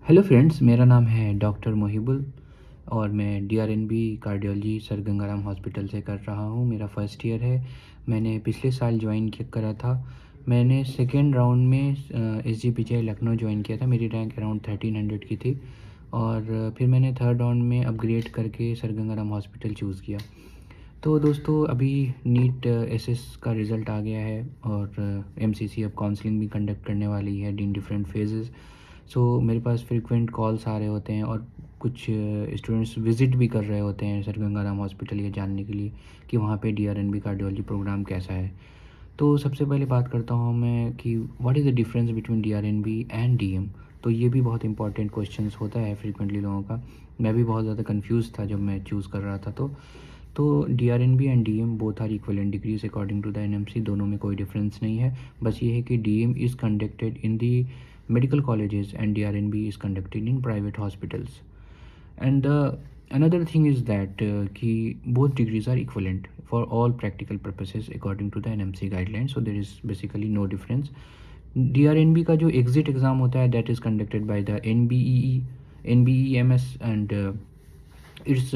Hello friends, मेरा नाम है डॉक्टर मोहिबुल और मैं DrNB cardiology sir Gangaram hospital से कर रहा हूँ। मेरा फर्स्ट ईयर है। मैंने पिछले साल ज्वाइन करा था। मैंने सेकेंड राउंड में एसजीपीजीआई लखनऊ ज्वाइन किया था। मेरी रैंक अराउंड 1300 की थी और फिर मैंने थर्ड राउंड में अपग्रेड करके सर गंगाराम हॉस्पिटल चूज़ किया। तो दोस्तों, अभी नीट एसएस का रिज़ल्ट आ गया है और एमसीसी अब काउंसलिंग भी कंडक्ट करने वाली है इन डिफरेंट फेजेस। सो मेरे पास फ्रीक्वेंट कॉल्स आ रहे होते हैं और कुछ स्टूडेंट्स विज़िट भी कर रहे होते हैं सर गंगाराम हॉस्पिटल ये जानने के लिए कि वहाँ पे डीआरएनबी कार्डियोलॉजी प्रोग्राम कैसा है। तो सबसे पहले बात करता हूँ मैं कि what is the difference between DrNB and DM. तो ये भी बहुत इंपॉर्टेंट क्वेश्चंस होता है फ्रीक्वेंटली लोगों का। मैं भी बहुत ज़्यादा कंफ्यूज था जब मैं चूज़ कर रहा था। तो DrNB and DM both are equivalent degrees according to the NMC. दोनों में कोई डिफरेंस नहीं है। बस ये है कि DM is conducted in the medical colleges and DRNB is conducted in private hospitals. And the another thing is that कि both degrees are equivalent for all practical purposes according to the NMC guidelines. So there is basically no difference. DRNB का जो exit exam होता है that is conducted by the NBEMS and it's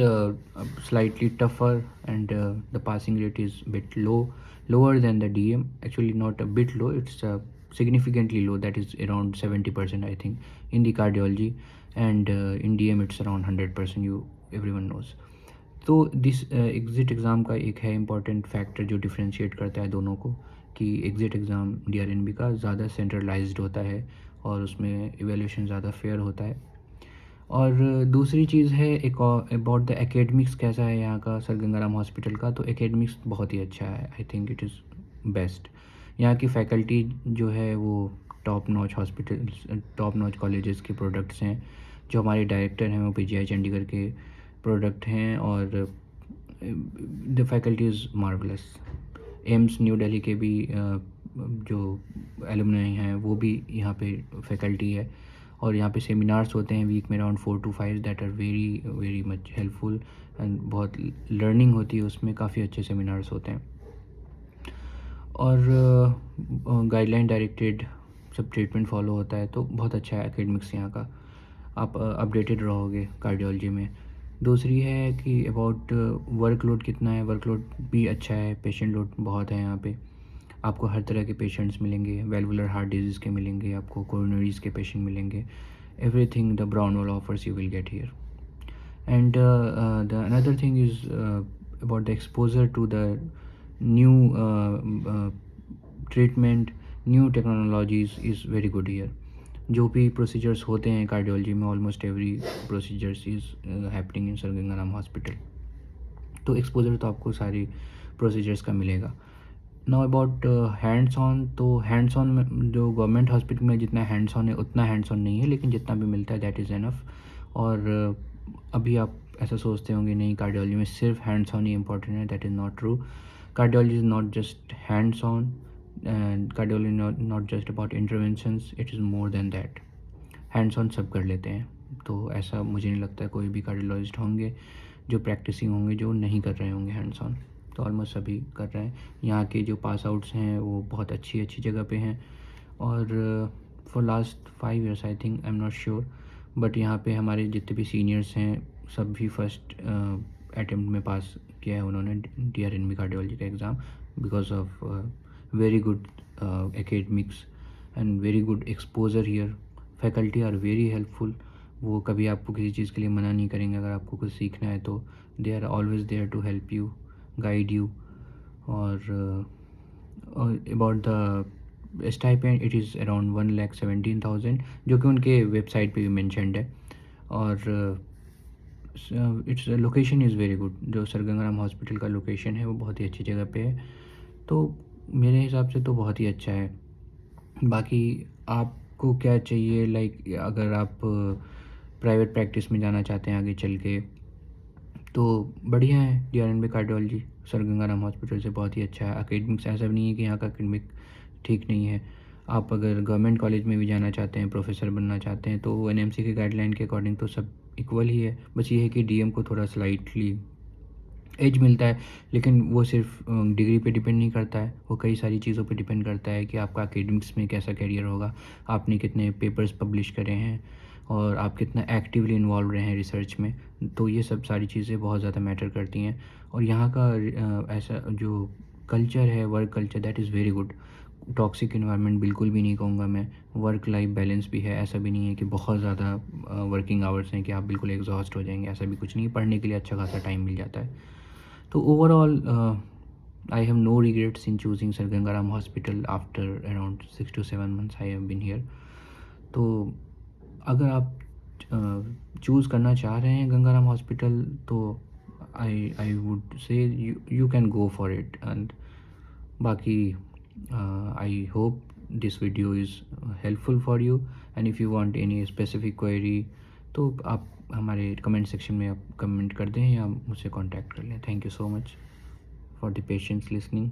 slightly tougher and the passing rate is a bit lower than the DM. Actually not a bit low, it's significantly low, that is around 70% I think in the cardiology, and in DM it's around 100%, you everyone knows. तो this exit exam का एक है important factor जो differentiate करता है दोनों को, कि एग्ज़िट एग्ज़ाम डीआरएनबी का ज़्यादा सेंट्रलाइज्ड होता है और उसमें इवैल्यूएशन ज़्यादा फेयर होता है। और दूसरी चीज़ है एक अबाउट द एकेडमिक्स कैसा है यहाँ का सर गंगाराम हॉस्पिटल का। तो एकेडमिक्स बहुत ही अच्छा है, I think it is best. यहाँ की फैकल्टी जो है वो टॉप नॉच कॉलेजेस के प्रोडक्ट्स हैं। जो हमारे डायरेक्टर हैं वो पीजीआई चंडीगढ़ के प्रोडक्ट हैं और the faculty is marvellous. AIIMS new Delhi के भी जो एलुमनाई हैं वो भी यहाँ पे फैकल्टी है और यहाँ पे सेमिनार्स होते हैं वीक में around 4 to 5 that are very very much helpful and बहुत लर्निंग होती है उसमें। काफ़ी अच्छे सेमिनार्स होते हैं और गाइडलाइन डायरेक्टेड सब ट्रीटमेंट फॉलो होता है। तो बहुत अच्छा है एकेडमिक्स यहाँ का, आप अपडेटेड रहोगे कार्डियोलॉजी में। दूसरी है कि अबाउट वर्कलोड कितना है। वर्कलोड भी अच्छा है, पेशेंट लोड बहुत है यहाँ पे। आपको हर तरह के पेशेंट्स मिलेंगे, वेलवुलर हार्ट डिजीज़ के मिलेंगे, आपको कोरोनरीज के पेशेंट मिलेंगे। Everything the Braunwald offers you will get here. And the another thing is about the exposure to the new treatment, new technologies is very good here. जो भी procedures होते हैं cardiology में, almost every procedures is happening in sir Gangaram hospital. तो exposure तो आपको सारी procedures का मिलेगा। Now about hands on. तो हैंड्स ऑन में जो गवर्नमेंट हॉस्पिटल में जितना हैंड्स ऑन है उतना हैंड्स ऑन नहीं है, लेकिन जितना भी मिलता है दैट इज़ एनफ। और अभी आप ऐसा सोचते होंगे नहीं कार्डियोलॉजी में सिर्फ हैंड्स ऑन ही इंपॉर्टेंट है, that is not true. Cardiology is not just hands on and cardiology not just about interventions, it is more than that. Hands on सब कर लेते हैं। तो ऐसा मुझे नहीं लगता है कोई भी कार्डियोलॉजिस्ट होंगे जो प्रैक्टिसिंग होंगे जो नहीं कर रहे होंगे हैंड्स ऑन। तो ऑलमोस्ट सभी कर रहे हैं। यहाँ के जो पास आउट्स हैं वो बहुत अच्छी अच्छी जगह पे हैं और for last 5 years I think, I am not sure, but यहाँ पे हमारे जितने भी सीनियर्स हैं सब भी फर्स्ट अटेम्प्ट में पास किया है उन्होंने डीआरएनबी कार्डियोलॉजी का exam, because of very good academics and very good exposure here. Faculty are very helpful. वो कभी आपको किसी चीज़ के लिए मना नहीं करेंगे। अगर आपको कुछ सीखना है तो they are always there to help you, guide you. और about the stipend, it is around 1,17,000 जो कि उनके वेबसाइट पे भी मेंशन्ड है। और its location is very good. जो सर गंगाराम हॉस्पिटल का लोकेशन है वो बहुत ही अच्छी जगह पे है। तो मेरे हिसाब से तो बहुत ही अच्छा है। बाकी आपको क्या चाहिए, लाइक अगर आप प्राइवेट प्रैक्टिस में जाना चाहते हैं आगे चल के, तो बढ़िया है DrNB cardiology sir Gangaram hospital से बहुत ही अच्छा है। एकेडमिक्स ऐसा भी नहीं है कि यहाँ का एकेडमिक ठीक नहीं है। आप अगर गवर्नमेंट कॉलेज में भी जाना चाहते हैं, प्रोफेसर बनना चाहते हैं, तो एनएमसी के गाइडलाइन के अकॉर्डिंग तो सब इक्वल ही है। बस ये है कि डीएम को थोड़ा स्लाइटली एज मिलता है, लेकिन वो सिर्फ डिग्री पे डिपेंड नहीं करता है, वो कई सारी चीज़ों पे डिपेंड करता है कि आपका एकेडमिक्स में कैसा करियर होगा, आपने कितने पेपर्स पब्लिश करे हैं, और आप कितना एक्टिवली इन्वॉल्व रहे हैं रिसर्च में। तो ये सब सारी चीज़ें बहुत ज़्यादा मैटर करती हैं। और यहाँ का ऐसा जो कल्चर है, work culture, that is very good. Toxic environment बिल्कुल भी नहीं कहूँगा मैं। वर्क लाइफ बैलेंस भी है, ऐसा भी नहीं है कि बहुत ज़्यादा वर्किंग आवर्स हैं कि आप बिल्कुल एग्जॉस्ट हो जाएंगे, ऐसा भी कुछ नहीं है। पढ़ने के लिए अच्छा खासा टाइम मिल जाता है। तो overall I have no regrets in choosing Sir Gangaram Hospital after around 6 to 7 months I have been here. तो अगर आप चूज़ करना चाह रहे हैं गंगाराम हॉस्पिटल, तो I would say you can go for it. And बाकी I hope this video is helpful for you. And if you want any specific query तो आप हमारे कमेंट सेक्शन में आप कमेंट कर दें या मुझसे कांटेक्ट कर लें। Thank you so much for the patience listening.